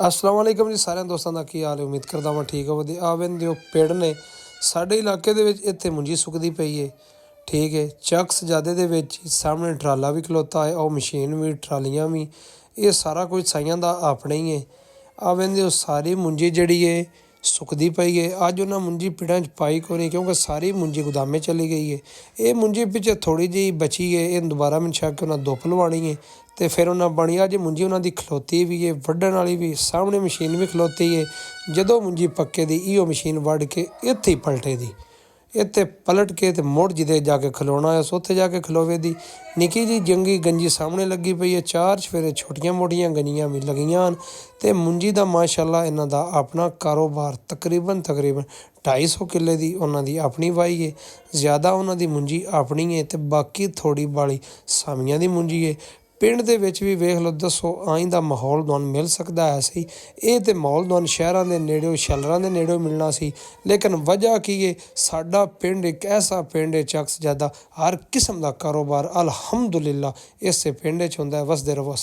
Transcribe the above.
अस्सलाम वालेकुम जी सारे दोस्तों का की हाल है। उम्मीद करता मैं ठीक हो वधिया आवें दिओ पेड़ ने साडे इलाके दे विच इत्थे मुंजी सुकदी पई है। ठीक है चक्स ज्यादा दे विच सामने ट्राला भी खलोता है और मशीन भी ट्रालियां भी ये सारा कुछ साइयां दा अपना ही है। आवें दिओ सारी मुंजी जिहड़ी है सुकदी पई है। अज उन्हें मुंजी पिंडां च पाई कोई नहीं क्योंकि सारी मुंजी गोदामे चली गई है। ये मुंजी पिछे थोड़ी जी बची है ये दोबारा मैं शक उन्हें धुप लवानी है तो फिर उन्हें बनी अज मुंजी उन्होंने खलोती भी है वढ़न वाली भी सामने मशीन भी खलोती है। जदों मुंजी पक्के दी इहो मशीन वढ़ के इत्थे ही पलटे दी इत्थे पलट के ते मुड़ जिदे जाके खलोना है सो उत्थे जाके खलोवे दी। निकी जी जंगी गंजी सामने लगी पई है चार चफेरे छोटियां मोटियां गंजियां भी लगियां ते मुंजी दा माशाअल्लाह इन्हां दा अपना कारोबार तकरीबन 250 किले दी उन्हां दी अपनी वाही है। ज़्यादा उन्हां दी मुंजी अपनी है ते बाकी थोड़ी बाली सामियां दी मुंजी है। पिंड दे विच भी वेख लो दसो आइंदा माहौल तुहानूं मिल सकदा है सी ये तो माहौल तुहानूं शहरां दे नेड़े शैलरां दे नेड़े मिलना सी लेकिन वजह की है साडा पिंड एक ऐसा पिंड है चक्स ज़्यादा हर किस्म का कारोबार अल्हम्दुलिल्लाह इस पिंड च हुंदा है। वसदे रहो।